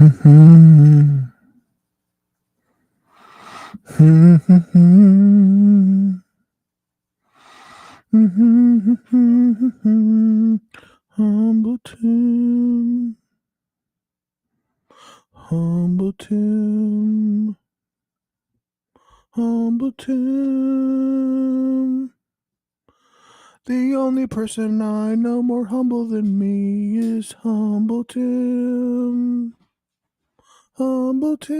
Humbleton. Humbleton. Humbleton. The only person I know more humble than me is Humbleton. Humbleton.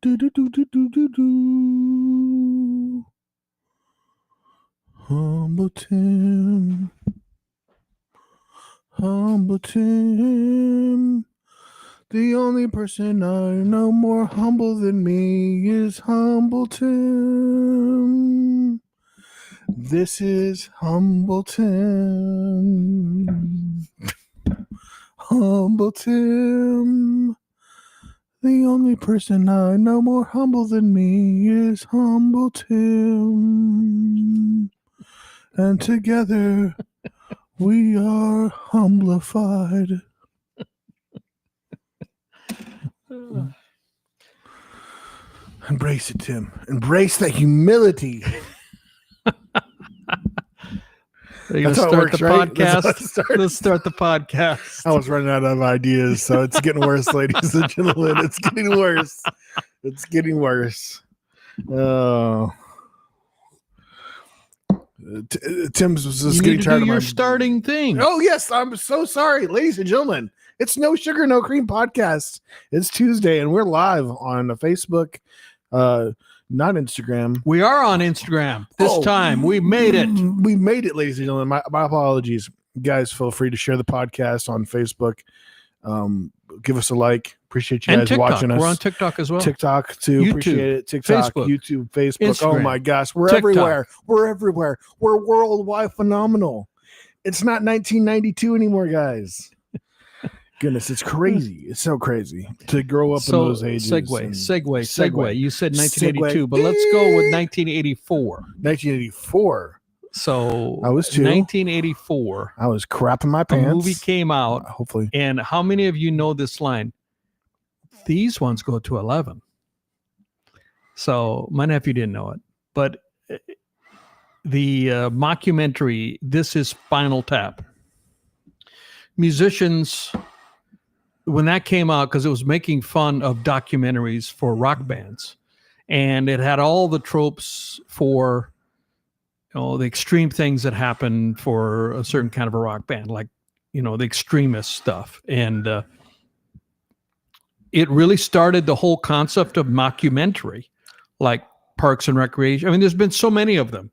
Do do do do do do do. Humbleton. Humbleton. The only person I know more humble than me is Humbleton. This is Humbleton. Humbleton. The only person I know more humble than me is Humbleton. And together we are humblified. Embrace it, Tim. Embrace the humility. Are you going to start the podcast? Let's start the podcast. I was running out of ideas, so it's getting worse, ladies and gentlemen. It's getting worse. It's getting worse. Tim's was just getting tired of your starting thing. Oh, yes. I'm so sorry, ladies and gentlemen. It's No Sugar, No Cream podcast. It's Tuesday, and we're live on Facebook, not Instagram. We are on Instagram this time. We made it. We made it, ladies and gentlemen. My apologies. Guys, feel free to share the podcast on Facebook. Give us a like. Appreciate you guys watching us. We're on TikTok as well. TikTok too. YouTube, appreciate it. TikTok, Facebook, YouTube, Facebook. Instagram, oh my gosh. We're TikTok. everywhere. We're everywhere. We're worldwide phenomenal. It's not 1992 anymore, guys. Goodness, it's crazy. It's so crazy to grow up in those ages. Segue. You said 1982, but let's go with 1984. 1984. So I was 2. 1984. I was crapping my pants. A movie came out. Hopefully. And how many of you know this line? These ones go to 11. So my nephew didn't know it, but the mockumentary, This is Spinal Tap. Musicians, when that came out, because it was making fun of documentaries for rock bands, and it had all the tropes for, the extreme things that happen for a certain kind of a rock band, like, the extremist stuff. And it really started the whole concept of mockumentary, like Parks and Recreation. I mean, there's been so many of them.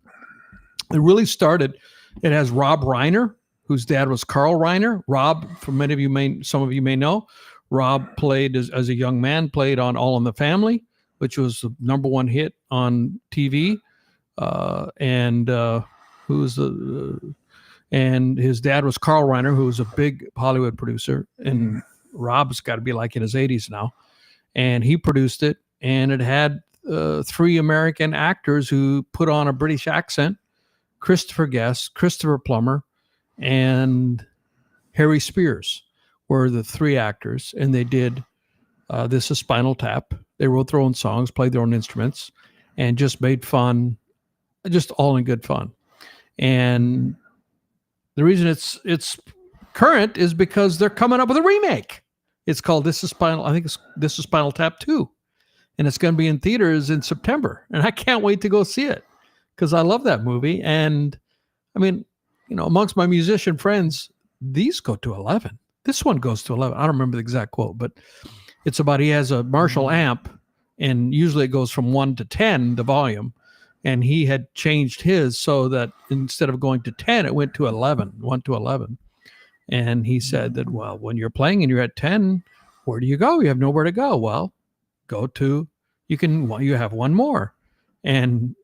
It really started. It has Rob Reiner, whose dad was Carl Reiner. Rob, some of you may know, Rob played as a young man, played on All in the Family, which was the #1 hit on TV. And his dad was Carl Reiner, who was a big Hollywood producer. And Rob's got to be like in his 80s now. And he produced it. And it had 3 American actors who put on a British accent: Christopher Guest, Christopher Plummer, and Harry Spears were the 3 actors, and they did This is Spinal Tap. They wrote their own songs, played their own instruments, and just made fun, just all in good fun. And the reason it's current is because they're coming up with a remake. It's called This is Spinal Tap 2, and it's going to be in theaters in September, and I can't wait to go see it because I love that movie. And I mean, amongst my musician friends, these go to 11. This one goes to 11. I don't remember the exact quote, but it's about, he has a Marshall amp, and usually it goes from 1 to 10, the volume. And he had changed his so that instead of going to 10, it went to 11, 1 to 11. And he said that, well, when you're playing and you're at 10, where do you go? You have nowhere to go. Well, you have one more. And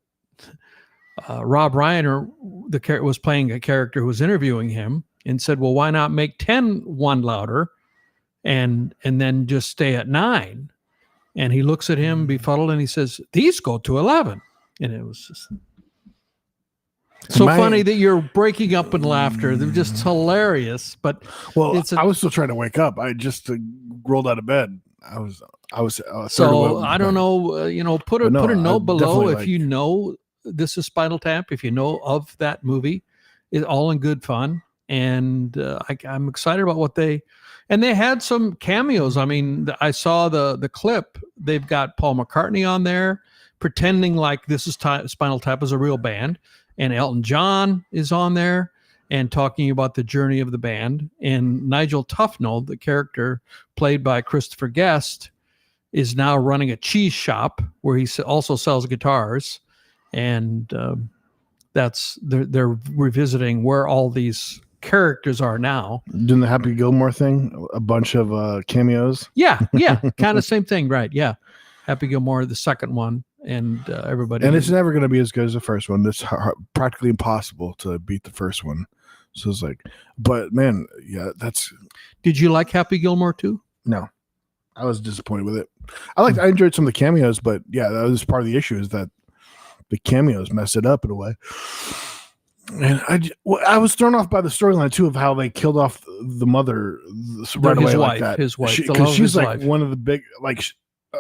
Rob Reiner, was playing a character who was interviewing him, and said, well, why not make 10 one louder and then just stay at 9? And he looks at him befuddled and he says, these go to 11. And it was just, So funny that you're breaking up in laughter. They're just hilarious. But I was still trying to wake up. I just rolled out of bed. I was. So I don't know. Put a note below if you know this is Spinal Tap. If you know of that movie, it's all in good fun, and I'm excited about what they had some cameos. I mean, I saw the clip. They've got Paul McCartney on there pretending like this is Spinal Tap is a real band. And Elton John is on there and talking about the journey of the band. And Nigel Tufnell, the character played by Christopher Guest, is now running a cheese shop where he also sells guitars. And they're revisiting where all these characters are now. Doing the Happy Gilmore thing, a bunch of cameos. Yeah, kind of same thing, right? Yeah, Happy Gilmore, the second one. And everybody, and it's never going to be as good as the first one. It's practically impossible to beat the first one. So it's like, but man, yeah, that's. Did you like Happy Gilmore too? No, I was disappointed with it. I enjoyed some of the cameos, but yeah, that was part of the issue is that the cameos messed it up in a way. And I was thrown off by the storyline too of how they killed off the mother right away like that. His wife, because she's like one of the big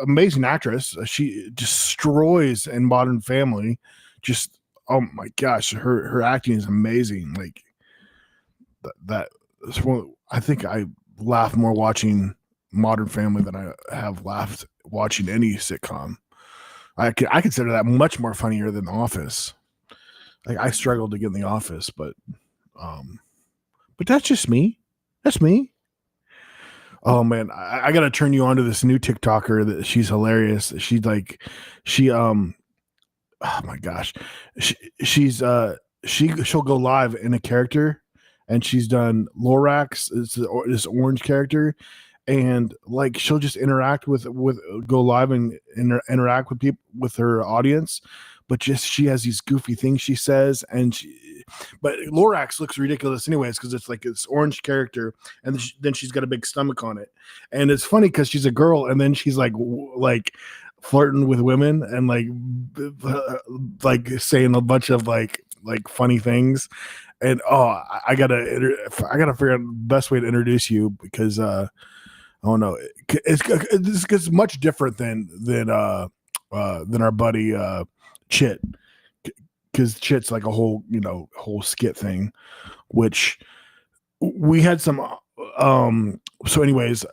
amazing actress. She destroys in Modern Family. Just oh my gosh, her acting is amazing. Like that's one. I think I laugh more watching Modern Family than I have laughed watching any sitcom. I consider that much more funnier than The Office. Like I struggled to get in The Office, but that's just me. That's me. Oh man, I gotta turn you on to this new TikToker that she's hilarious. Oh my gosh, she'll go live in a character, and she's done Lorax, this orange character, and like she'll just interact with go live and interact with people with her audience, but just she has these goofy things she says, but Lorax looks ridiculous anyways because it's like this orange character, and then she's got a big stomach on it, and it's funny because she's a girl, and then she's like flirting with women and like saying a bunch of like funny things, and I gotta figure out the best way to introduce you because I don't know, it's much different than our buddy Chit. Because Chit's like a whole skit thing, which we had some. So, anyways,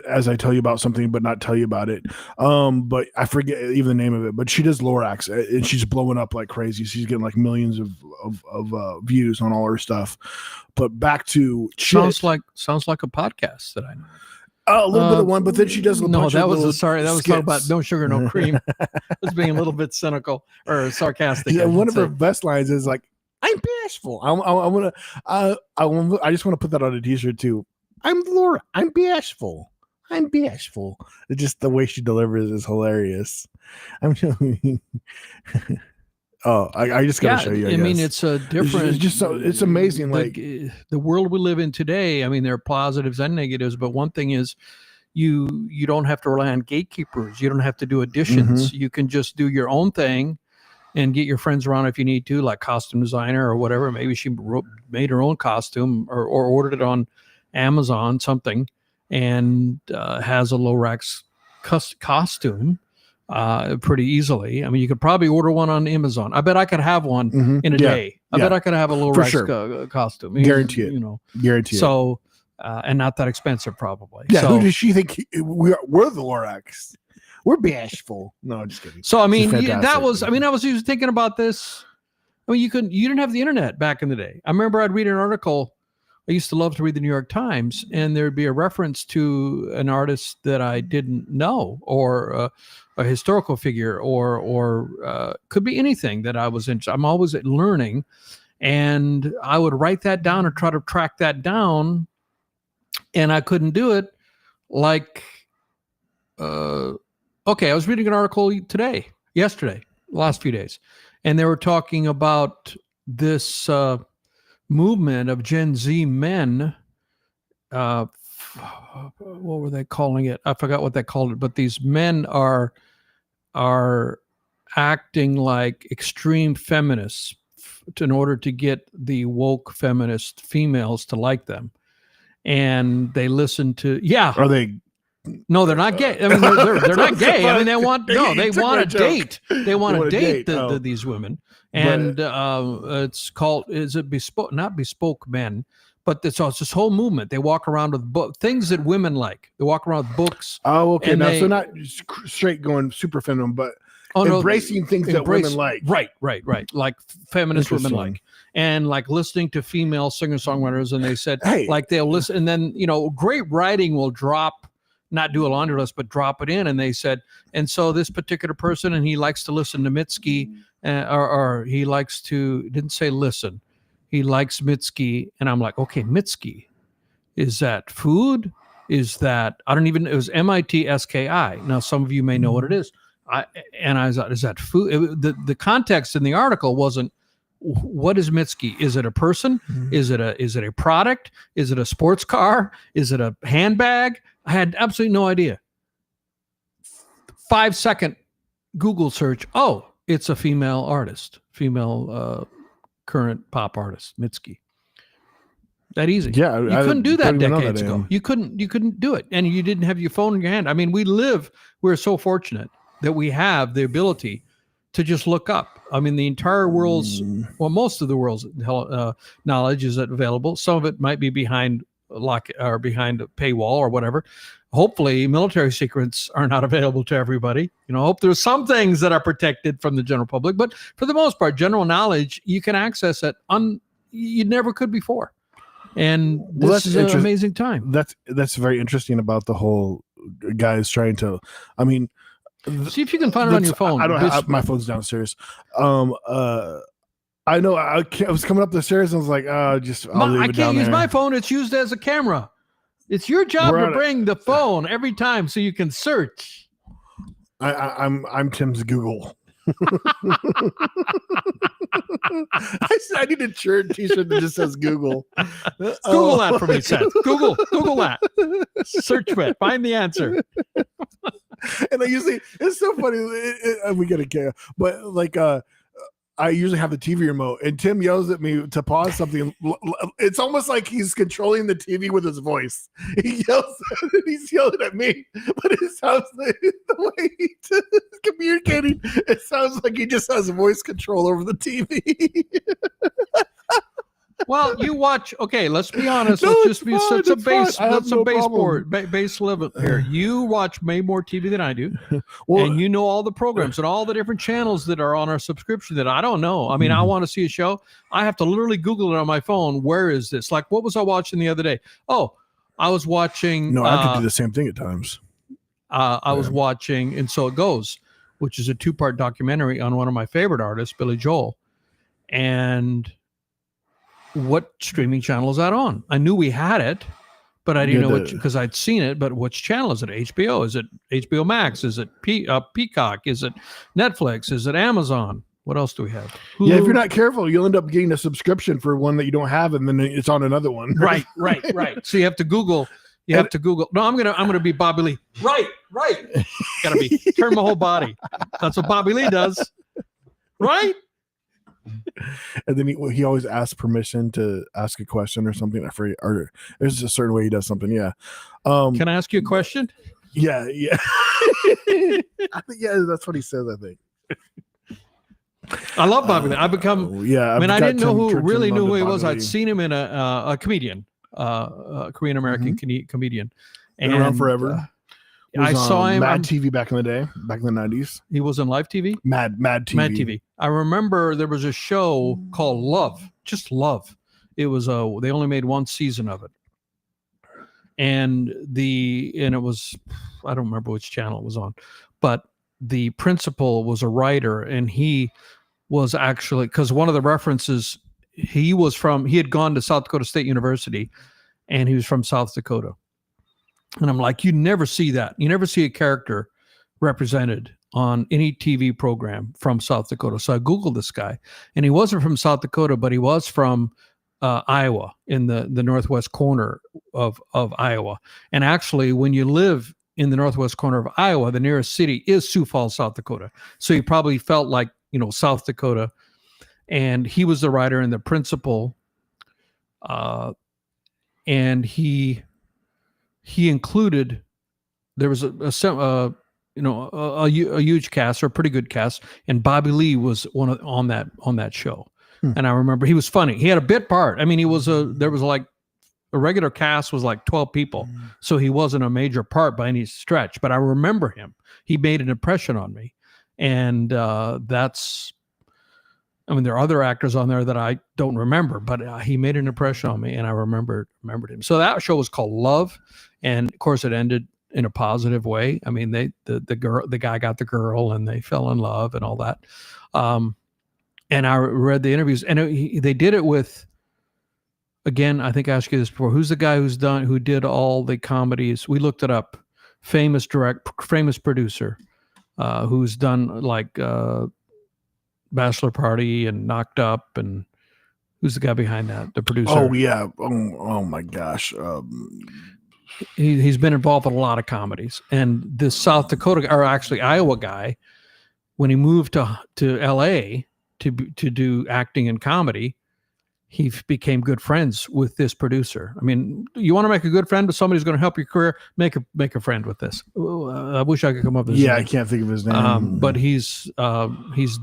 as I tell you about something, but not tell you about it. But I forget even the name of it. But she does Lorax, and she's blowing up like crazy. She's getting like millions of views on all her stuff. But back to Chit. Sounds like a podcast that I know. A little bit of one, but then she does a bunch that of was skits. talking about no sugar, no cream. I was being a little bit cynical or sarcastic. Yeah, one of her best lines is like, "I'm bashful." I just want to put that on a t-shirt too. I'm Laura. I'm bashful. I'm bashful. It's just the way she delivers is hilarious. I'm showing. I just gotta show you. I mean, it's a different. It's just it's amazing. Like the world we live in today. I mean, there are positives and negatives, but one thing is, you don't have to rely on gatekeepers. You don't have to do auditions. You can just do your own thing, and get your friends around if you need to, like costume designer or whatever. Maybe she made her own costume or ordered it on Amazon, something, and has a Lorax costume. Pretty easily. I mean, you could probably order one on Amazon. I bet I could have one in a day. I bet I could have a Lorax costume. Guarantee it. Guarantee it. So, and not that expensive, probably. Yeah. So, who does she think we're the Lorax? We're bashful. No, I'm just kidding. So, I mean, I was just thinking about this. I mean, you didn't have the internet back in the day. I remember I'd read an article. I used to love to read the New York Times, and there'd be a reference to an artist that I didn't know, or a historical figure, or could be anything that I was interested. I'm always learning, and I would write that down or try to track that down, and I couldn't do it. Like, I was reading an article yesterday, last few days, and they were talking about this movement of Gen Z men. What were they calling it? I forgot what they called it, but these men are acting like extreme feminists, in order to get the woke feminist females to like them. And they listen to, Are they? No, they're not gay. I mean, they're not gay. I mean, they want a date. They want to date these women. And it's called, is it bespoke? Not bespoke men, but it's this whole movement. They walk around with things that women like. They walk around with books. Oh, okay. Now, so not straight going super feminine, but embracing things that women like. Right. Like feminist women like. And like listening to female singer-songwriters. And they said, like they'll listen. And then, great writing will not do a laundry list, but drop it in. And they said, and so this particular person, and he likes to listen to Mitski, or he likes to, didn't say listen, he likes Mitski. And I'm like, okay, Mitski, is that food? Is that, I don't even, it was MITSKI. Now, some of you may know what it is. I was like, is that food? The context in the article wasn't, what is Mitski? Is it a person? Mm-hmm. Is it a product? Is it a sports car? Is it a handbag? I had absolutely no idea. 5-second Google search. Oh, it's a female artist, current pop artist, Mitski. That easy. Yeah, you couldn't do that decades ago. You couldn't do it, and you didn't have your phone in your hand. I mean, we're so fortunate that we have the ability to just look up. I mean, the entire world's, most of the world's knowledge is available. Some of it might be behind lock or behind a paywall or whatever. Hopefully, military secrets are not available to everybody. Hope there's some things that are protected from the general public, but for the most part, general knowledge you can access it you never could before. And this is an amazing time. That's very interesting about the whole guys trying to. I mean. See if you can find it on your phone. I don't have my phone's downstairs. I know I was coming up the stairs and I was like, I'll leave it. I can't use my phone. It's used as a camera. It's your job to bring the phone every time so you can search. I'm Tim's Google. I need a t-shirt that just says Google. Google that for me, Seth. Google that. Search for it. Find the answer. And I usually, it's so funny. We get a care, but like, I usually have the TV remote, and Tim yells at me to pause something. It's almost like he's controlling the TV with his voice. He's yelling at me, but it sounds like the way he's communicating. It sounds like he just has voice control over the TV. Well, you watch. Okay, let's be honest. Let's just be such a base. That's a base level here. You watch way more TV than I do, and you know all the programs and all the different channels that are on our subscription that I don't know. I mean, I want to see a show. I have to literally Google it on my phone. Where is this? Like, what was I watching the other day? Oh, I was watching. No, I could do the same thing at times. I was watching, and So It Goes, which is a 2-part documentary on one of my favorite artists, Billy Joel, and. What streaming channel is that on? I knew we had it, but I didn't know which, because I'd seen it. But which channel is it? HBO? Is it HBO Max? Is it Peacock? Is it Netflix? Is it Amazon? What else do we have? Hulu? Yeah, if you're not careful, you'll end up getting a subscription for one that you don't have, and then it's on another one. Right. So you have to Google. No, I'm gonna be Bobby Lee. Right. Gotta be turn my whole body. That's what Bobby Lee does. Right. And then he always asks permission to ask a question or something. I forget, or there's a certain way he does something. Yeah. Can I ask you a question? Yeah. I think, that's what he says. I think. I love Bobby Lee. I've become. I mean, I didn't know who knew who he was. I'd seen him in a comedian, a Korean American comedian, and around forever. I saw him Mad TV back in the day, back in the 90s. He was on live TV? Mad TV. I remember there was a show called Love, just Love. It was they only made one season of it. And it was, I don't remember which channel it was on, but the principal was a writer, and he was actually, because one of the references, he had gone to South Dakota State University, and he was from South Dakota. And I'm like, you never see that. You never see a character represented on any TV program from South Dakota. So I Googled this guy, and he wasn't from South Dakota, but he was from Iowa, in the northwest corner of Iowa. And actually, when you live in the northwest corner of Iowa, the nearest city is Sioux Falls, South Dakota. So he probably felt like, South Dakota. and he was the writer and the principal. And he included, there was a huge cast, or a pretty good cast, and Bobby Lee was on that show. And I remember he was funny. He had a bit part. I mean, there was like a regular cast was like 12 people, so he wasn't a major part by any stretch. But I remember him. He made an impression on me, and I mean, there are other actors on there that I don't remember, but he made an impression on me, and I remembered him. So that show was called Love, and of course, it ended in a positive way. I mean, the guy got the girl, and they fell in love, and all that. And I read the interviews, and they did it with. Again, I think I asked you this before. Who's the guy who did all the comedies? We looked it up. Famous producer, who's done like. Bachelor Party and Knocked Up, and who's the guy behind that? The producer. Oh yeah. Oh my gosh. He's been involved with a lot of comedies. And this South Dakota, or actually Iowa guy, when he moved to LA to do acting and comedy, he became good friends with this producer. I mean, you want to make a good friend with somebody who's going to help your career, make a friend with this. I wish I could come up with his name. I can't think of his name. But he's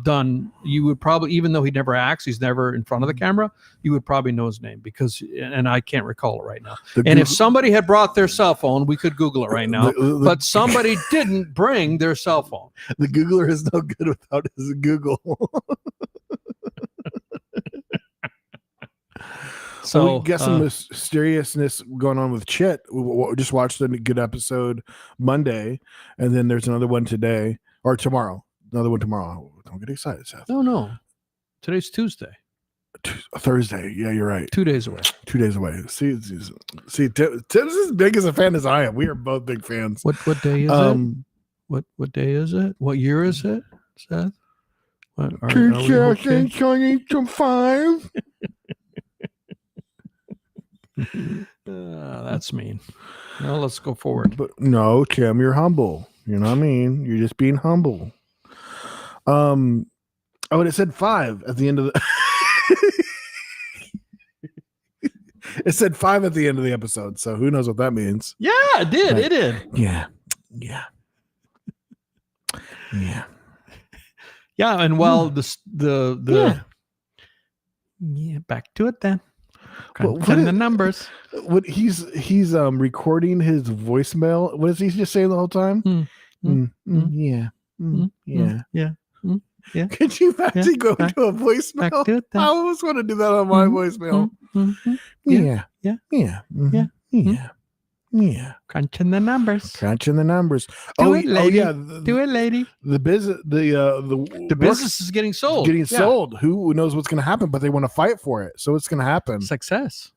done, you would probably, even though he never acts, he's never in front of the camera, you would probably know his name because, and I can't recall it right now. If somebody had brought their cell phone, we could Google it right now, but somebody didn't bring their cell phone. The Googler is no good without his Google. So we got some mysteriousness going on with Chit. We just watched a good episode Monday, and then there's another one today or tomorrow. Another one tomorrow. Don't get excited, Seth. No. Today's Tuesday. Thursday. Yeah, you're right. 2 days away. 2 days away. See, Tim's as big as a fan as I am. We are both big fans. What day is it? What day is it? What year is it, Seth? What are we okay? 5. That's mean. Well, let's go forward. But no, Tim, you're humble. You know what I mean? You're just being humble. And it said 5 at the end of the. It said 5 at the end of the episode, so who knows what that means? Yeah, it did. It did. Yeah. And while back to it then. Crunching the numbers. What he's recording his voicemail. What is he just saying the whole time? Yeah. Could you imagine going to a voicemail? I always want to do that on my voicemail. Yeah. Crunching the numbers. Do it, lady. Oh, yeah. Do it, lady. The business, the business is getting sold. Sold. Who knows what's going to happen? But they want to fight for it, so it's going to happen. Success.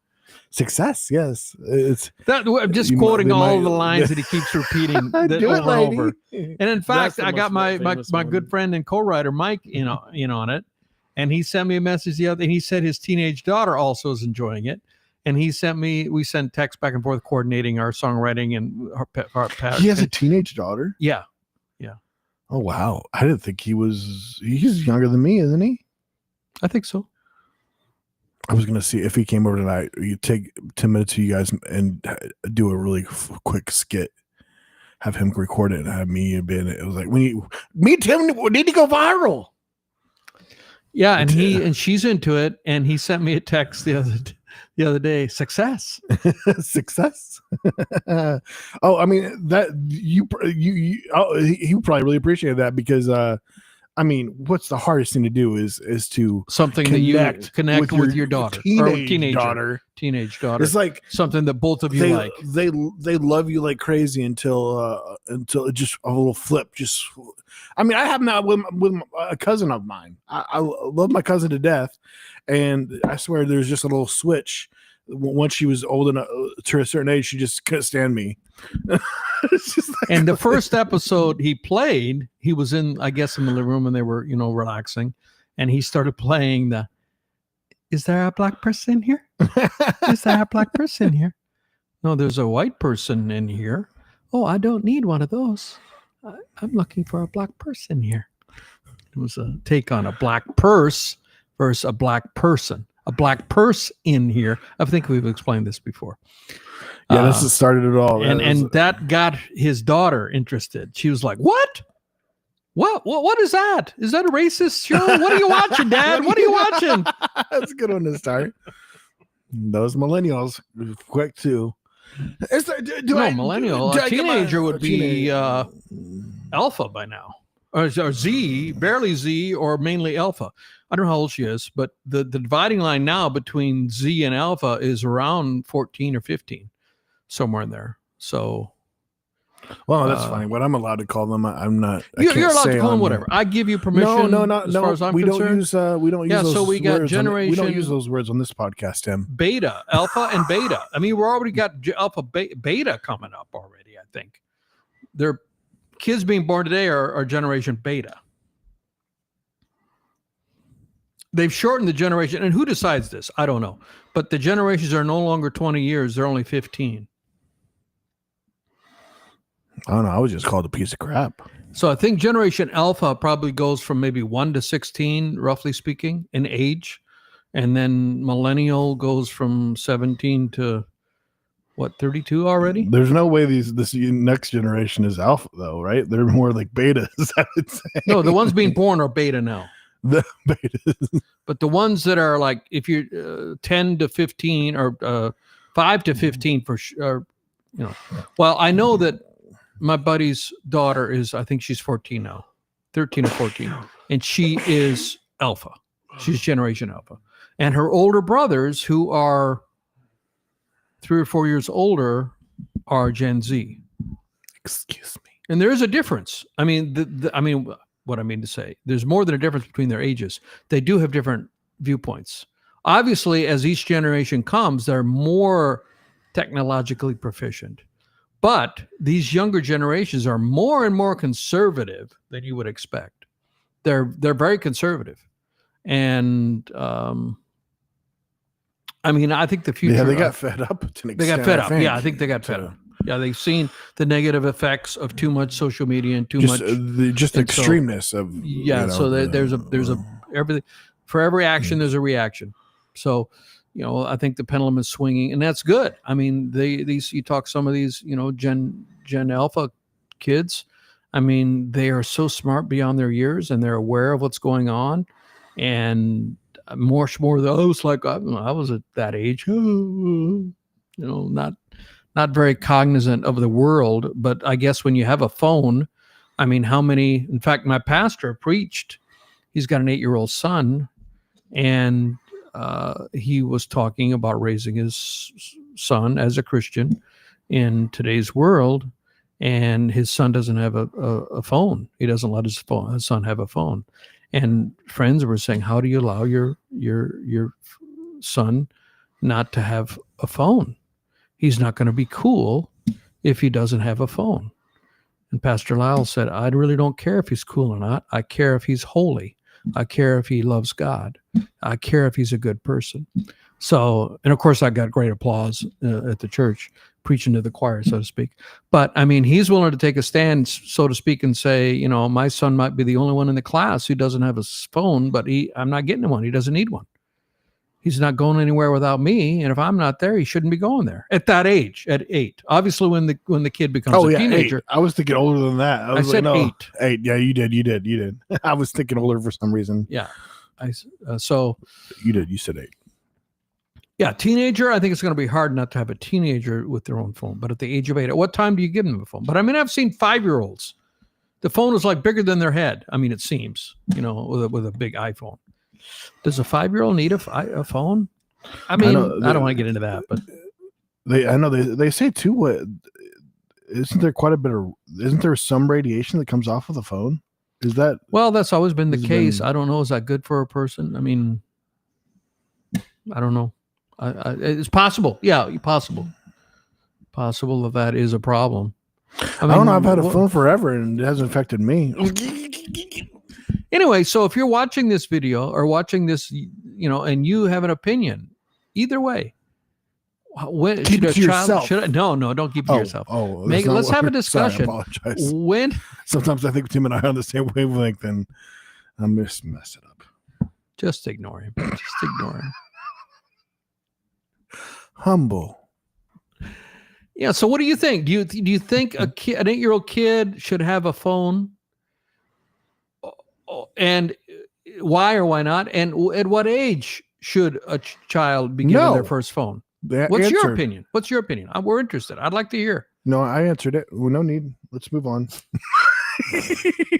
Yes. It's that. I'm just quoting all the lines that he keeps repeating over and over. And in fact, I got my good friend and co-writer Mike in on it, and he sent me a message the other. And he said his teenage daughter also is enjoying it. And we sent text back and forth coordinating our songwriting and our He has a teenage daughter? Yeah. Oh, wow. I didn't think he's younger than me, isn't he? I think so. I was going to see if he came over tonight, you take 10 minutes of you guys and do a really quick skit. Have him record it and have me and Ben. It was like, me and Tim need to go viral. Yeah. And she's into it. And he sent me a text the other day. Success. Oh, I mean that he probably really appreciated that because I mean, what's the hardest thing to do is to something that you connect with your daughter, teenage daughter. It's like something that both of you like. They love you like crazy until it just a little flip. I mean, I have that with a cousin of mine. I love my cousin to death, and I swear there's just a little switch. Once she was old enough to a certain age, she just couldn't stand me. It's just like, and the first episode he played, he was in the living room and they were, relaxing. And he started playing is there a black person here? Is there a black person here? No, there's a white person in here. Oh, I don't need one of those. I'm looking for a black person here. It was a take on a black purse versus a black person. A black purse in here. I think we've explained this before. Yeah, this has started it all. And that got his daughter interested. She was like, "What? What is that? Is that a racist show? What are you watching, Dad? What are you watching?" That's a good one to start. Those millennials, quick too. Millennial. A teenager would be alpha by now, or Z, barely Z, or mainly alpha. I don't know how old she is, but the dividing line now between Z and alpha is around 14 or 15, somewhere in there. So, well, that's fine. What I'm allowed to call them, I'm not. You're allowed to call them whatever. I give you permission. No. As far as I'm we concerned. We don't use those so we got words generation. We don't use those words on this podcast, Tim. Beta, alpha, and beta. I mean, we're already got alpha, beta coming up already. I think their kids being born today are generation beta. They've shortened the generation, and who decides this? I don't know. But the generations are no longer 20 years; they're only 15. I don't know. I was just called a piece of crap. So I think Generation Alpha probably goes from maybe 1 to 16, roughly speaking, in age, and then Millennial goes from 17 to 32 already. There's no way this next generation is Alpha, though, right? They're more like betas. I would say. No, the ones being born are beta now. The betas. But the ones that are like, if you're 10 to 15 or 5 to 15 for sure, Well, I know that my buddy's daughter is, I think she's 14 now, 13 or 14, and she is Alpha. She's Generation Alpha. And her older brothers, who are 3 or 4 years older, are Gen Z. Excuse me. And there is a difference. I mean, what I mean to say, there's more than a difference between their ages. They do have different viewpoints. Obviously, as each generation comes, they're more technologically proficient. But these younger generations are more and more conservative than you would expect. They're very conservative. And I think the future. Yeah, they got fed up to an extent. They got fed up. Yeah, I think they got fed up. Yeah, they've seen the negative effects of too much social media and much extremeness of. Yeah, so there's a everything for every action there's a reaction. So, I think the pendulum is swinging, and that's good. I mean, you talk some of these, Gen Alpha kids. I mean, they are so smart beyond their years, and they're aware of what's going on, and more those like I was at that age, not very cognizant of the world. But I guess when you have a phone, I mean, how many? In fact, my pastor preached. He's got an 8-year-old son, and he was talking about raising his son as a Christian in today's world, and his son doesn't have a phone. He doesn't let his son have a phone. And friends were saying, how do you allow your son not to have a phone? He's not going to be cool if he doesn't have a phone. And Pastor Lyle said, I really don't care if he's cool or not. I care if he's holy. I care if he loves God. I care if he's a good person. So, and of course, I got great applause at the church, preaching to the choir, so to speak. But I mean, he's willing to take a stand, so to speak, and say, my son might be the only one in the class who doesn't have a phone, but I'm not getting him one. He doesn't need one. He's not going anywhere without me, and if I'm not there, he shouldn't be going there at that age, at 8. Obviously, when the kid becomes a teenager. 8. I was thinking older than that. I said like, no, 8. 8. Yeah, you did. I was thinking older for some reason. Yeah, so you did. You said 8. Yeah, teenager. I think it's going to be hard not to have a teenager with their own phone. But at the age of 8, at what time do you give them a phone? But I mean, I've seen 5-year-olds. The phone is like bigger than their head. I mean, it seems, with a big iPhone. Does a 5-year-old need a phone? I mean, I don't want to get into that, but they say too. What isn't there some radiation that comes off of the phone? Is that? Well, that's always been the case. I don't know. Is that good for a person? I mean, I don't know. It's possible. Yeah, possible that is a problem. I don't know. I've had a phone forever and it hasn't affected me. Anyway, so if you're watching this video or watching this, and you have an opinion, either way, keep it to yourself. No, don't keep it to yourself. Let's have a discussion. Sorry, I apologize. Sometimes I think Tim and I are on the same wavelength, and I'm just messing up. Just ignore him. Just ignore him. Humble. Yeah. So what do you think? Do you think an 8-year-old kid should have a phone? And why or why not? And at what age should a child be given their first phone? What's your opinion? What's your opinion? We're interested. I'd like to hear. No, I answered it. Well, no need. Let's move on.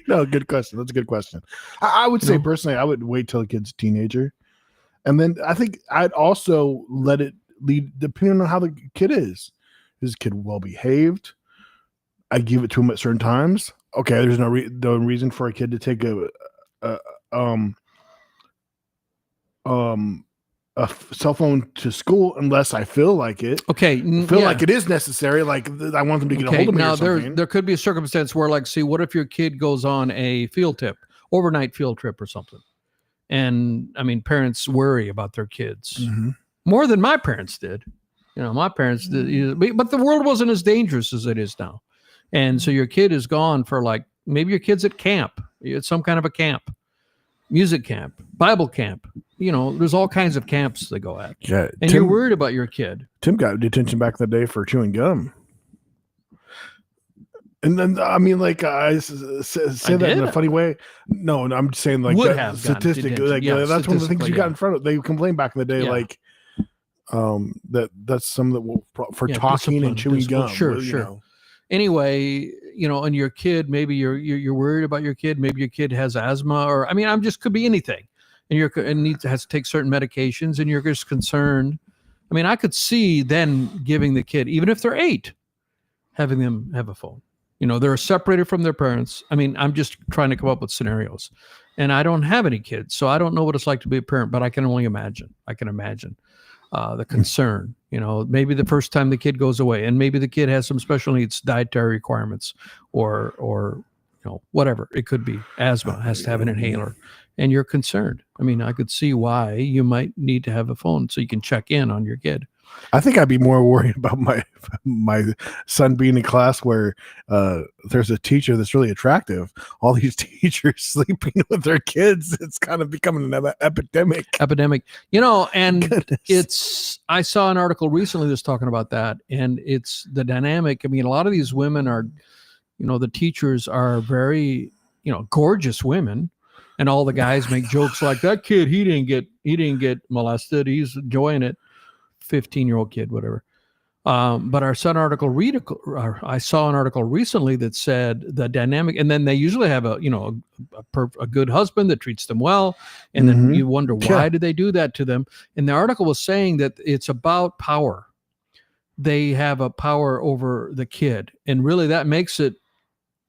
No, good question. That's a good question. I would say personally, I would wait till a kid's a teenager. And then I think I'd also let it lead depending on how the kid is. Is the kid well behaved? I give it to him at certain times. Okay, there's no reason for a kid to take a cell phone to school unless I feel like it. Okay, like it is necessary. Like I want them to get a hold of me. Now there could be a circumstance where, like, see, what if your kid goes on a overnight field trip or something? And I mean, parents worry about their kids more than my parents did. My parents did, but the world wasn't as dangerous as it is now. And so your kid is gone for maybe your kid's at camp. It's some kind of a camp, music camp, Bible camp. There's all kinds of camps they go at. Yeah, and you're worried about your kid. Tim got detention back in the day for chewing gum. And then, I mean, I say that in a funny way. No, I'm saying that statistic. That's one of the things you got in front of. They complained back in the day, that's some that will for talking and chewing gum. Sure. Anyway, and your kid, maybe you're worried about your kid. Maybe your kid has asthma, or could be anything, and has to take certain medications, and you're just concerned. I could see then giving the kid, even if they're 8, having them have a phone. They're separated from their parents. I'm just trying to come up with scenarios, and I don't have any kids, so I don't know what it's like to be a parent, but I can only imagine. The concern, maybe the first time the kid goes away, and maybe the kid has some special needs, dietary requirements, or whatever. It could be asthma, has to have an inhaler, and you're concerned. I could see why you might need to have a phone so you can check in on your kid. I think I'd be more worried about my son being in class where there's a teacher that's really attractive. All these teachers sleeping with their kids. It's kind of becoming an epidemic. And goodness. I saw an article recently that's talking about that, and it's the dynamic. A lot of these women are, the teachers are very, gorgeous women, and all the guys make jokes like, that kid, he didn't get molested. He's enjoying it. 15-year-old kid, whatever. But I saw an article recently that said the dynamic, and then they usually have a good husband that treats them well, and then you wonder why did they do that to them. And the article was saying that it's about power. They have a power over the kid, and really that makes it,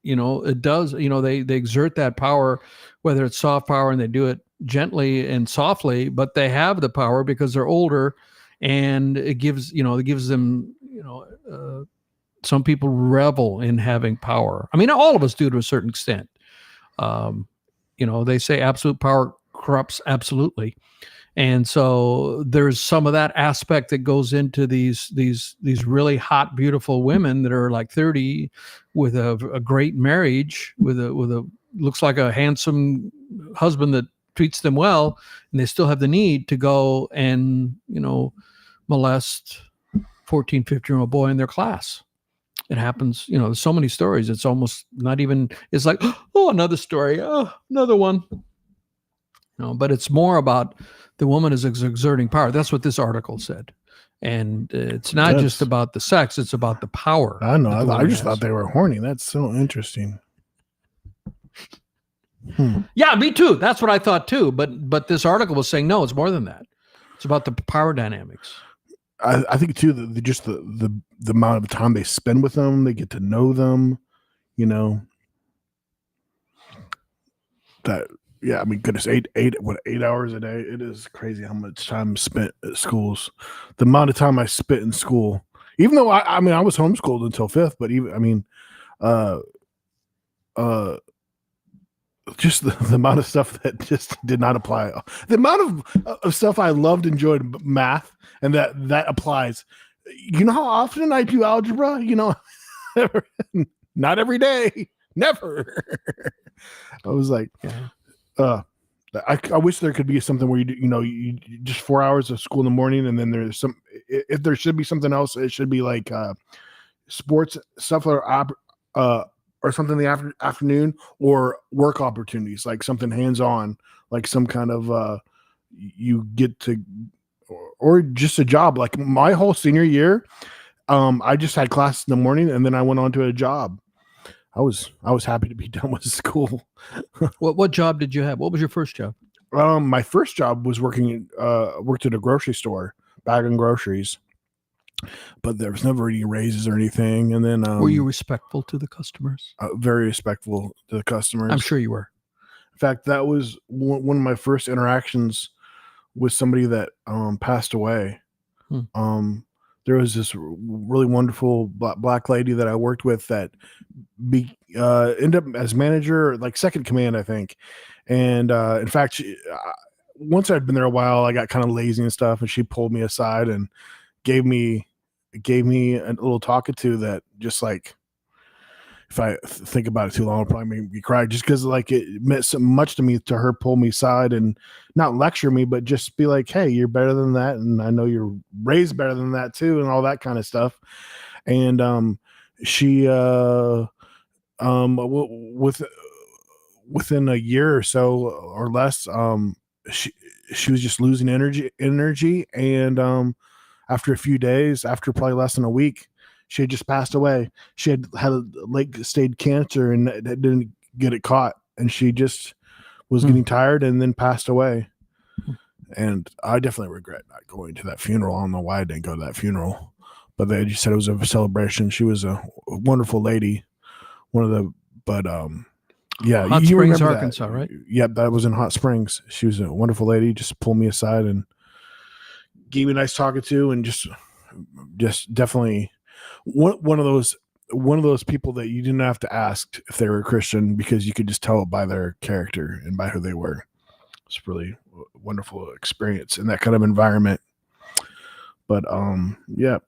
it does. They exert that power, whether it's soft power, and they do it gently and softly, but they have the power because they're older. And it gives them, some people revel in having power. All of us do to a certain extent. They say absolute power corrupts absolutely. And so there's some of that aspect that goes into these really hot, beautiful women that are like 30 with a great marriage, with a looks like a handsome husband that treats them well, and they still have the need to go and, molest 14, 15-year-old boy in their class. It happens, there's so many stories. It's almost not even, it's like, oh, another story. Oh, another one. But it's more about the woman is exerting power. That's what this article said. And it's not just about the sex, it's about the power. I know. I just thought they were horny. That's so interesting. Yeah, me too. That's what I thought too. But this article was saying, no, it's more than that. It's about the power dynamics. I think too that just the amount of time they spend with them, they get to know them, that, yeah, goodness, 8 hours a day. It is crazy how much time spent at schools. The amount of time I spent in school, even though I was homeschooled until 5th, but even, just the amount of stuff that just did not apply. The amount of stuff I loved, enjoyed, math, and that applies. You know how often I do algebra? Not every day. Never. I was like, I wish there could be something where you just 4 hours of school in the morning, and then there's if there should be something else, it should be like sports stuff or something in the afternoon, or work opportunities, like something hands-on, like some kind of you get to, or just a job. Like my whole senior year, I just had classes in the morning, and then I went on to a job. I was happy to be done with school. What job did you have? What was your first job? My first job was worked at a grocery store, bagging groceries, but there was never any raises or anything. And then, were you respectful to the customers? Very respectful to the customers. I'm sure you were. In fact, that was one of my first interactions with somebody that passed away. There was this really wonderful black lady that I worked with that ended up as manager, like second command, I think. And in fact, once I'd been there a while, I got kind of lazy and stuff, and she pulled me aside and gave me a little talking to that, just like, if I think about it too long, it'll probably make me cry, just because like it meant so much to me to her pull me aside and not lecture me, but just be like, hey, you're better than that, and I know you're raised better than that too, and all that kind of stuff. And she within a year or so or less, she was just losing energy, and after a few days, after probably less than a week, she had just passed away. She had a late stage cancer and didn't get it caught, and she just was getting tired and then passed away. And I definitely regret not going to that funeral. I don't know why I didn't go to that funeral, but they just said it was a celebration. She was a wonderful lady. Yeah, Hot Springs, Arkansas, right? Yep, that was in Hot Springs. She was a wonderful lady. Just pulled me aside and gave me a nice talking to, and just definitely one of those people that you didn't have to ask if they were a Christian, because you could just tell it by their character and by who they were. It's really a wonderful experience in that kind of environment. But yeah,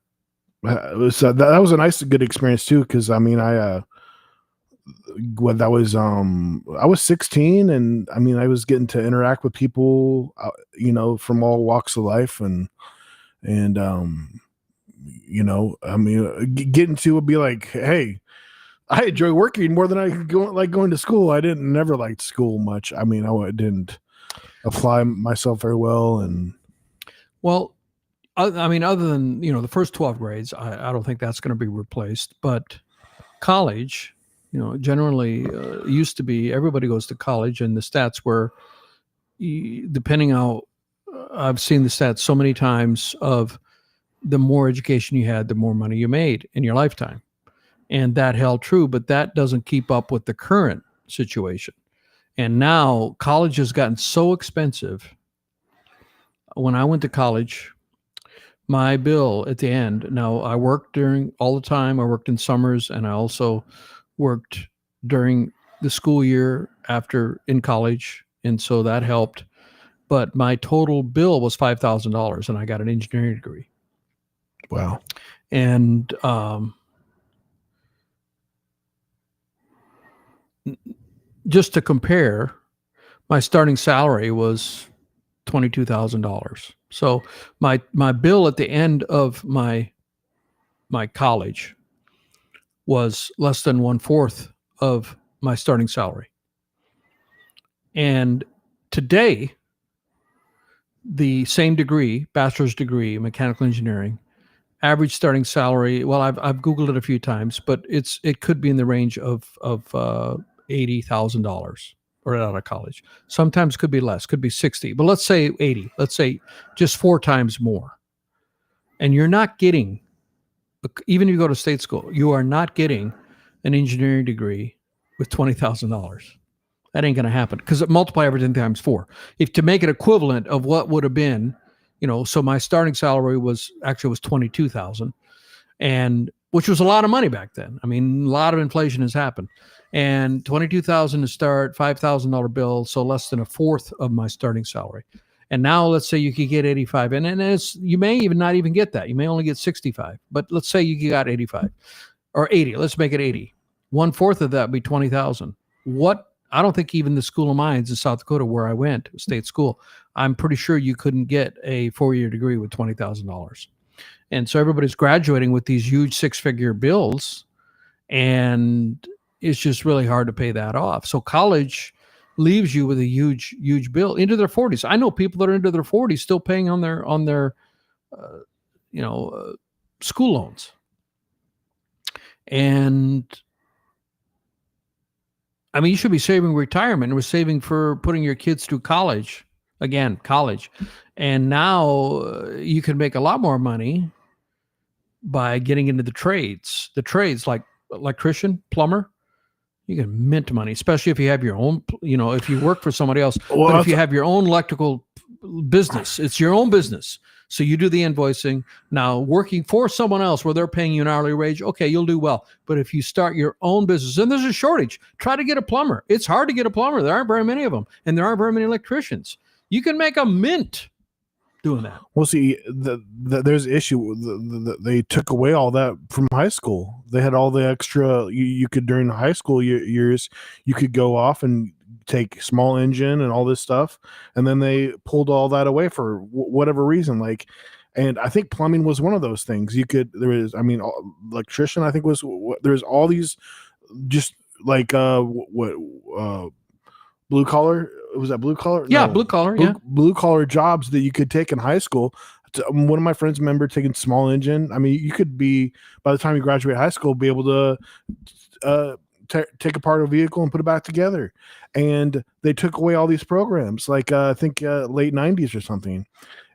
it was that was a nice, good experience too, because I mean, I was 16, and I mean, I was getting to interact with people, from all walks of life, and I mean, getting to be like, hey, I enjoy working more than I going to school. I never liked school much. I mean, I didn't apply myself very well. And well, I mean, other than, the first 12 grades, I don't think that's going to be replaced, but college, generally used to be, everybody goes to college, and the stats were, depending how, I've seen the stats so many times of the more education you had, the more money you made in your lifetime. And that held true, but that doesn't keep up with the current situation. And now college has gotten so expensive. When I went to college, my bill at the end, now I worked during all the time. I worked in summers, and I also worked during the school year after in college. And so that helped. But my total bill was $5,000, and I got an engineering degree. Wow. And just to compare, my starting salary was $22,000. So my bill at the end of my college was less than 1/4 of my starting salary. And today, the same degree, bachelor's degree, mechanical engineering, average starting salary, well, I've Googled it a few times, but it could be in the range of $80,000 right out of college. Sometimes could be less, could be 60, but let's say 80. Let's say just 4 times more. And you're not getting, even if you go to state school, you are not getting an engineering degree with $20,000. That ain't going to happen, because multiply everything times 4. If to make it equivalent of what would have been, so my starting salary was $22,000, and which was a lot of money back then. I mean, a lot of inflation has happened, and $22,000 to start, $5,000 bill, so less than 1/4 of my starting salary. And now let's say you could get 85, and you may even not even get that. You may only get 65, but let's say you got 85 or 80. Let's make it 80. 1/4 of that would be $20,000. What I don't think even the School of Mines in South Dakota, where I went, state school, I'm pretty sure you couldn't get a 4-year degree with $20,000. And so everybody's graduating with these huge 6-figure bills, and it's just really hard to pay that off. So college leaves you with a huge, huge bill into their 40s. I know people that are into their 40s still paying on their school loans. And I mean, you should be saving retirement. We're saving for putting your kids through college. Again, college. And now you can make a lot more money by getting into the trades. The trades like electrician, plumber, you can mint money, especially if you have your own, if you work for somebody else. Well, but if you have your own electrical business, it's your own business. So you do the invoicing. Now, working for someone else where they're paying you an hourly wage, okay, you'll do well. But if you start your own business, and there's a shortage, try to get a plumber. It's hard to get a plumber. There aren't very many of them. And there aren't very many electricians. You can make a mint doing that. Well, see, there's an issue. They took away all that from high school. They had all the extra. You could, during the high school years, you could go off and take small engine and all this stuff, and then they pulled all that away for whatever reason. And I think plumbing was one of those things. Electrician, I think there's all these just like blue collar. Was that blue collar? Yeah, no, blue collar. Blue collar jobs that you could take in high school. One of my friends remember taking small engine. I mean, you could be, by the time you graduate high school, be able to take apart a vehicle and put it back together. And they took away all these programs, like I think late 90s or something.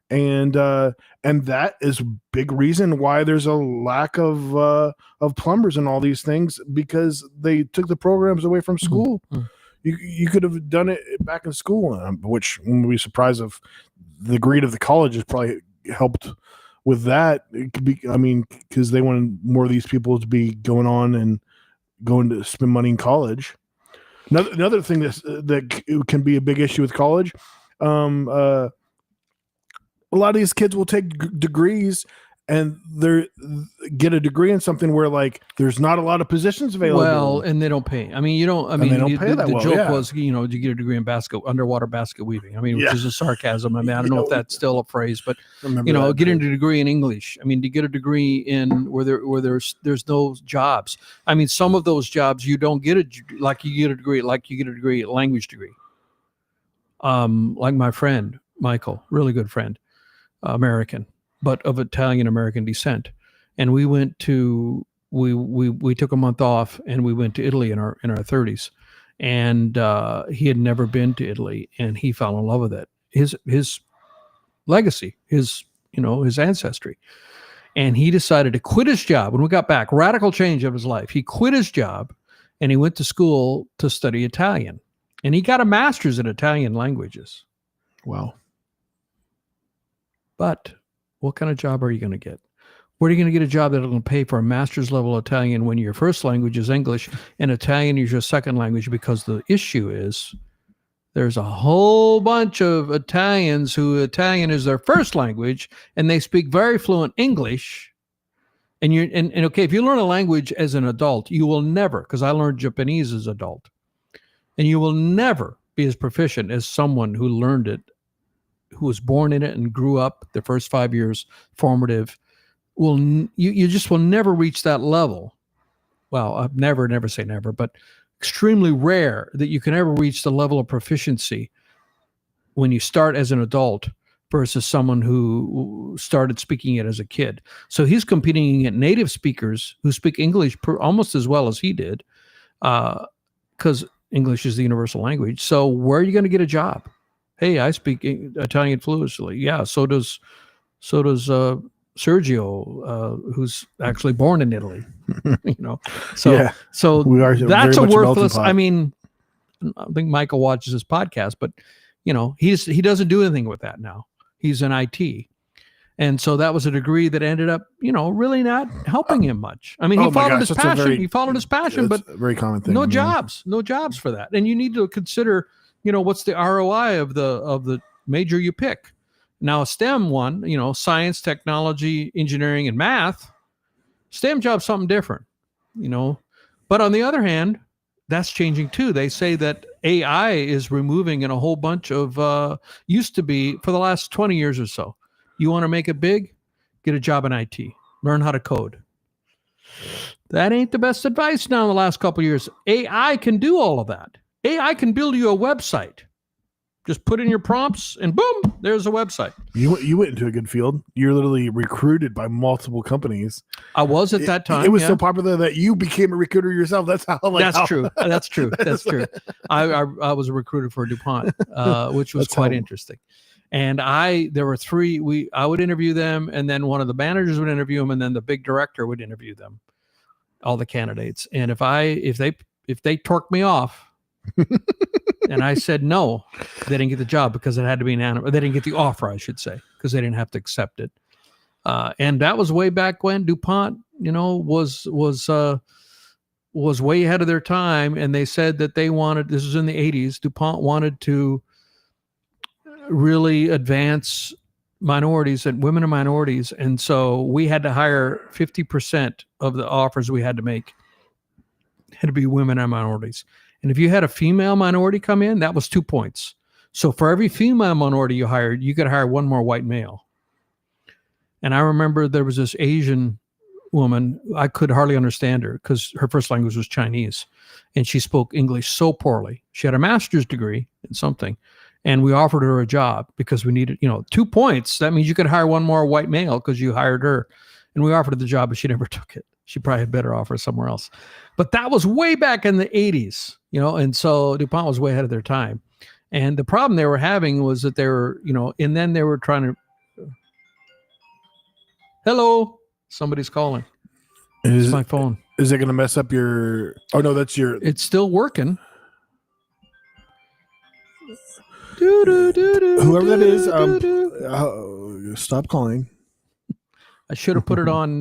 And that is a big reason why there's a lack of plumbers and all these things, because they took the programs away from school. Mm-hmm. You could have done it back in school, which we'll be surprised if the grade of the college has probably helped with that. It could be, because they wanted more of these people to be going on and going to spend money in college. Another thing that can be a big issue with college, a lot of these kids will take degrees and they get a degree in something where there's not a lot of positions available. Well, and they don't pay. They don't pay that well. The joke was, you get a degree in underwater basket weaving. Which is a sarcasm. I don't know if that's still a phrase, but get a degree in English. To get a degree in where there's no jobs. Some of those jobs you don't get you get a degree, a language degree. Like my friend Michael, really good friend, American, but of Italian American descent, and we went to we took a month off and we went to Italy in our 30s, and he had never been to Italy, and he fell in love with it. His legacy, his ancestry, and he decided to quit his job when we got back. Radical change of his life. He quit his job, and he went to school to study Italian, and he got a master's in Italian languages. Wow! But what kind of job are you going to get? Where are you going to get a job that will pay for a master's level Italian when your first language is English and Italian is your second language? Because the issue is there's a whole bunch of Italians who Italian is their first language and they speak very fluent English. And okay, if you learn a language as an adult, you will never, because I learned Japanese as an adult, and you will never be as proficient as someone who learned it, who was born in it and grew up the first 5 years formative. You just will never reach that level. Well, I've never say never, but extremely rare that you can ever reach the level of proficiency when you start as an adult versus someone who started speaking it as a kid. So he's competing against native speakers who speak English almost as well as he did, because English is the universal language. So where are you going to get a job? Hey, I speak Italian fluently. Yeah, so does Sergio, who's actually born in Italy. So that's a worthless. I think Michael watches this podcast, but he doesn't do anything with that now. He's in IT, and so that was a degree that ended up really not helping him much. He followed his passion. But a very common thing. No jobs for that, and you need to consider. What's the ROI of the major you pick? Now, a STEM one, science, technology, engineering, and math, STEM job's something different, But on the other hand, that's changing too. They say that AI is removing in a whole bunch of, used to be for the last 20 years or so. You want to make it big? Get a job in IT. Learn how to code. That ain't the best advice now in the last couple of years. AI can do all of that. AI can build you a website. Just put in your prompts and boom, there's a website. You went into a good field. You're literally recruited by multiple companies. I was at that time. It was so popular that you became a recruiter yourself. That's how. True. That's true. That's true. I was a recruiter for DuPont, which was quite interesting. And there were three. I would interview them, and then one of the managers would interview them, and then the big director would interview them, all the candidates. And if they torqued me off. And I said no, they didn't get the job because it had to be an animal. They didn't get the offer, I should say, because they didn't have to accept it. And that was way back when DuPont, was way ahead of their time. And they said that they wanted, this was in the 80s, DuPont wanted to really advance minorities and women and minorities. And so we had to hire 50% of the offers we had to make had to be women and minorities. And if you had a female minority come in, that was 2 points. So for every female minority you hired, you could hire one more white male. And I remember there was this Asian woman. I could hardly understand her because her first language was Chinese. And she spoke English so poorly. She had a master's degree in something. And we offered her a job because we needed, 2 points. That means you could hire one more white male because you hired her. And we offered her the job, but she never took it. She probably had better offer somewhere else. But that was way back in the 80s, and so DuPont was way ahead of their time. And the problem they were having was that they were, and then they were trying to, hello, somebody's calling. It's my phone. Is it going to mess up your, oh no, that's your. It's still working. Whoever that is, stop calling. I should have put it on,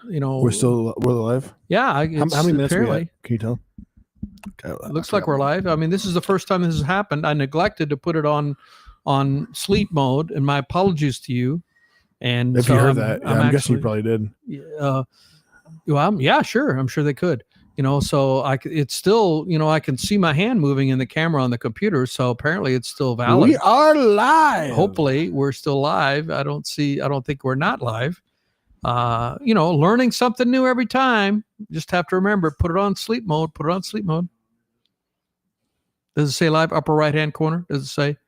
we're live. Yeah. How many minutes are we at? Can you tell? Okay, looks like we're live. I mean, this is the first time this has happened. I neglected to put it on sleep mode, and my apologies to you. And if you heard that, I'm guessing you probably did. Well, yeah, sure. I'm sure they could. So it's still, I can see my hand moving in the camera on the computer. So apparently it's still valid. We are live. Hopefully we're still live. I don't think we're not live. Learning something new every time. Just have to remember, put it on sleep mode. Does it say live? Upper right-hand corner? Does it say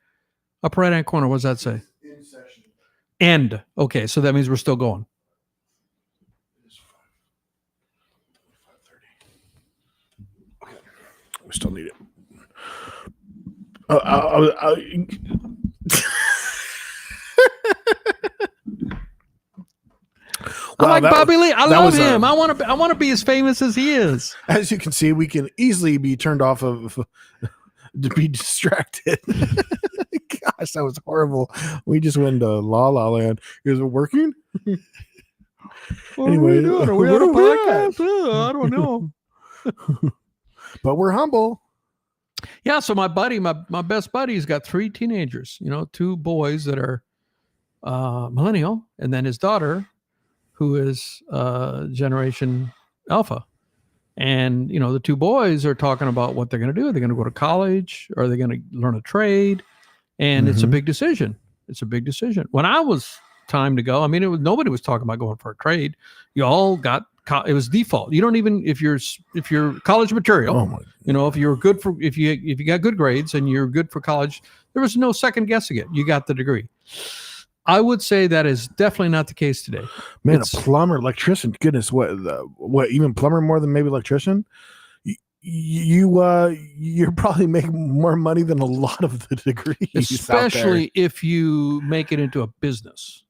upper right-hand corner? What does that say? In session. End. Okay. So that means we're still going. We still need it. I like Bobby Lee. I love him. I want to be as famous as he is. As you can see, we can easily be turned off of to be distracted. Gosh, that was horrible. We just went into La La Land. Is it working? Anyway, are we on a podcast? I don't know. But we're humble. Yeah, so my buddy, my best buddy's got 3 teenagers, 2 boys that are millennial, and then his daughter, who is Generation Alpha. And, the 2 boys are talking about what they're going to do. Are they going to go to college? Or are they going to learn a trade? And it's a big decision. When I was time to go, I mean, nobody was talking about going for a trade. You all got, it was default. You don't even, if you're college material, if you're good for, if you got good grades and you're good for college, there was no second guessing it. You got the degree. I would say that is definitely not the case today. Man, a plumber, electrician, goodness, what even plumber more than maybe electrician? You're probably making more money than a lot of the degrees, especially if you make it into a business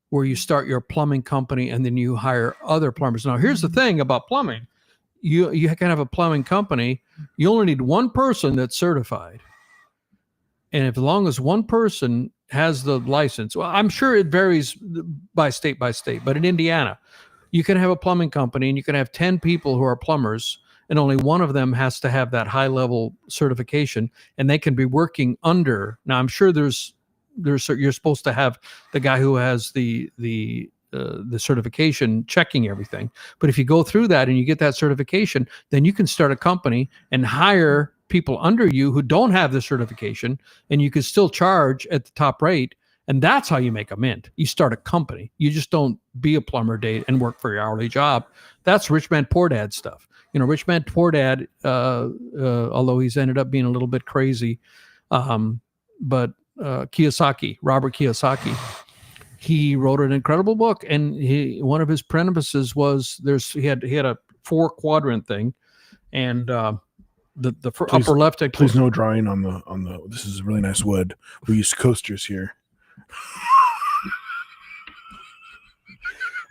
where you start your plumbing company and then you hire other plumbers. Now, here's the thing about plumbing. You can have a plumbing company. You only need one person that's certified. And as long as one person has the license, well, I'm sure it varies by state, but in Indiana, you can have a plumbing company and you can have 10 people who are plumbers, and only one of them has to have that high level certification, and they can be working under. Now, I'm sure you're supposed to have the guy who has the the certification, checking everything. But if you go through that and you get that certification, then you can start a company and hire people under you who don't have the certification, and you can still charge at the top rate. And that's how you make a mint. You start a company. You just don't be a plumber day and work for your hourly job. That's rich man, poor dad stuff. Rich man, poor dad, although he's ended up being a little bit crazy. But Robert Kiyosaki, he wrote an incredible book. And one of his premises was he had a 4-quadrant thing. And the upper left. Please no drawing on the, this is really nice wood. We use coasters here.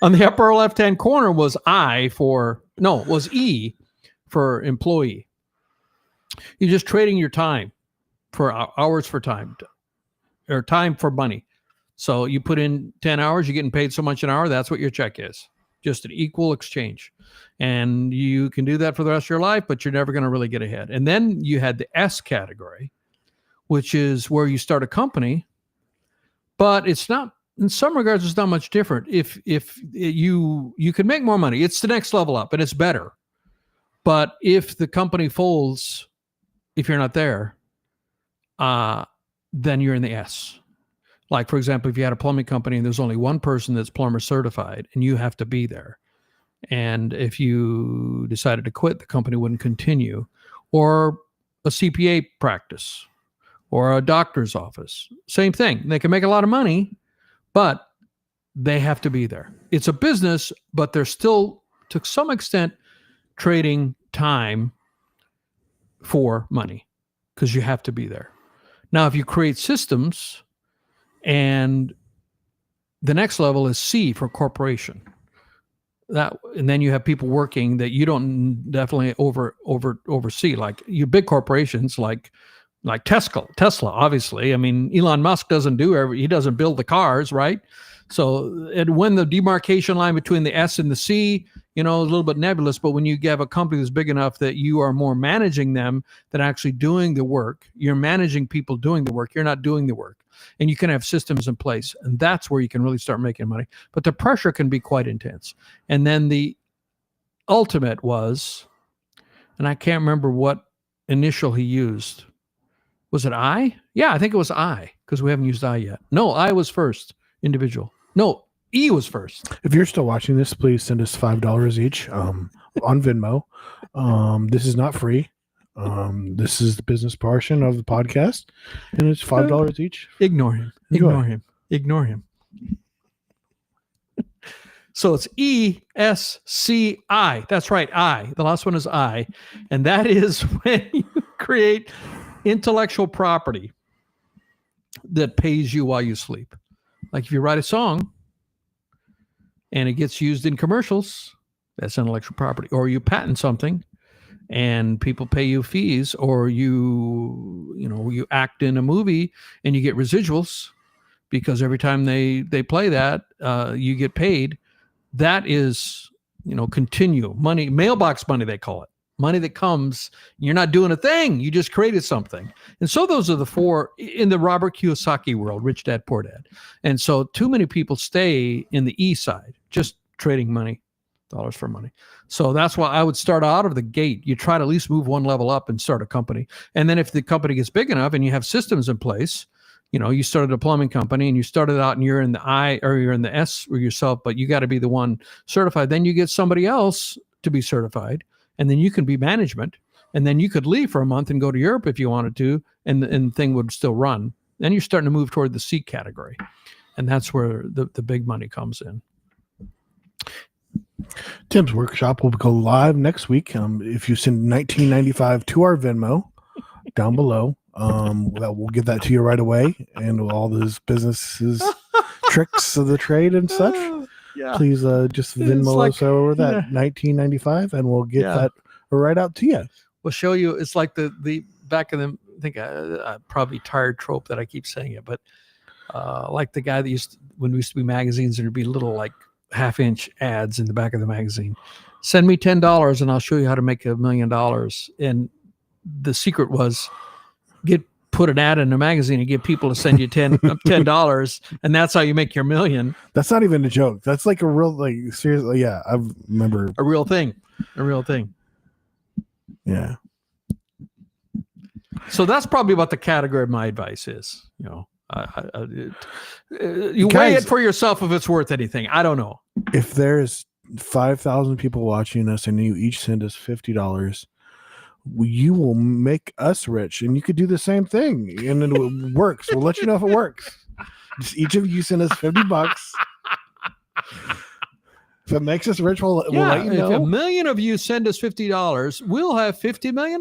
On the upper left-hand corner was E for employee. You're just trading your time for hours for time, or time for money. So you put in 10 hours, you're getting paid so much an hour. That's what your check is. Just an equal exchange. And you can do that for the rest of your life, but you're never going to really get ahead. And then you had the S category, which is where you start a company, but it's not, in some regards, it's not much different. If you can make more money, it's the next level up and it's better. But if the company folds, if you're not there, then you're in the S. Like, for example, if you had a plumbing company and there's only one person that's plumber certified and you have to be there. And if you decided to quit, the company wouldn't continue. Or a CPA practice or a doctor's office. Same thing. They can make a lot of money, but they have to be there. It's a business, but they're still, to some extent, trading time for money because you have to be there. Now, if you create systems, and the next level is C for corporation. And then you have people working that you don't definitely oversee, like you big corporations like Tesla, obviously. I mean, Elon Musk doesn't he doesn't build the cars, right? So, and when the demarcation line between the S and the C, a little bit nebulous, but when you have a company that's big enough that you are more managing them than actually doing the work, you're managing people doing the work, you're not doing the work. And you can have systems in place, and that's where you can really start making money. But the pressure can be quite intense. And then the ultimate was, and I can't remember what initial he used. Was it I? Yeah, I think it was I, because we haven't used I yet. No, I was first, individual. No, E was first. If you're still watching this, please send us $5 each on Venmo. This is not free. This is the business portion of the podcast, and it's $5 each. Ignore him. So it's ESCI. That's right, I. The last one is I, and that is when you create intellectual property that pays you while you sleep. Like if you write a song and it gets used in commercials, that's intellectual property. Or you patent something and people pay you fees, or you act in a movie and you get residuals because every time they play that, you get paid. That is, continual money, mailbox money, they call it. Money that comes, you're not doing a thing. You just created something. And so those are the 4 in the Robert Kiyosaki world, rich dad, poor dad. And so too many people stay in the E side, just trading money, dollars for money. So that's why I would start out of the gate. You try to at least move one level up and start a company. And then if the company gets big enough and you have systems in place, you started a plumbing company and you started out and you're in the I or you're in the S or yourself, but you got to be the one certified. Then you get somebody else to be certified. And then you can be management, and then you could leave for a month and go to Europe if you wanted to, and the thing would still run. Then you're starting to move toward the C category, and that's where the big money comes in. Tim's workshop will go live next week. If you send $19.95 to our Venmo down below, we'll get that to you right away, and all those businesses tricks of the trade and such. Yeah. Please just Venmo us over that $19.95, and we'll get that right out to you. We'll show you. It's like the back of them. I think probably tired trope that I keep saying it, but like the guy that when we used to be magazines, there'd be little like half-inch ads in the back of the magazine. Send me $10 and I'll show you how to make $1 million. And the secret was put an ad in a magazine and get people to send you $10, and that's how you make your million. That's not even a joke. That's like a real, like, seriously. Yeah, I remember. A real thing. Yeah. So that's probably what the category of my advice is. You Guys, weigh it for yourself if it's worth anything. I don't know. If there's 5,000 people watching us and you each send us $50, you will make us rich, and you could do the same thing, and it works. We'll let you know if it works. Just each of you send us $50. If it makes us rich, we'll let you know. If 1 million of you send us $50, we'll have $50 million.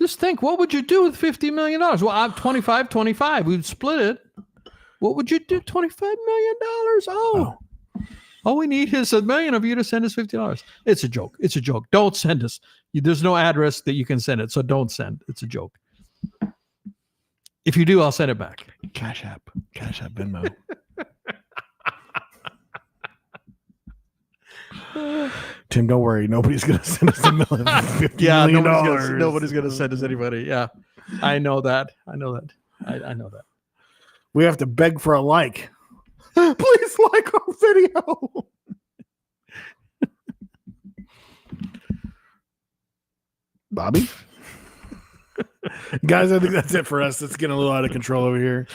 Just think, what would you do with $50 million? Well, I'm 25. We'd split it. What would you do? $25 million? Oh. All we need is 1 million of you to send us $50. It's a joke. Don't send us. There's no address that you can send it, so don't send. It's a joke. If you do, I'll send it back. Cash App, Venmo. Tim, don't worry. Nobody's going to send us $50 million. Nobody's going to send us anybody. Yeah, I know that. I know that. We have to beg for a like. Please like our video. Bobby? Guys, I think that's it for us. It's getting a little out of control over here.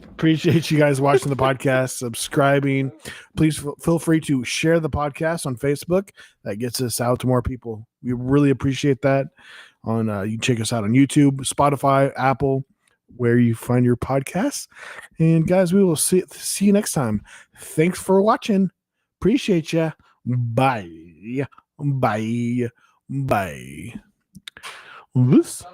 Appreciate you guys watching the podcast, subscribing. Please feel free to share the podcast on Facebook. That gets us out to more people. We really appreciate that. You can check us out on YouTube, Spotify, Apple, where you find your podcasts. And guys, we will see you next time. Thanks for watching. Appreciate you. Bye. This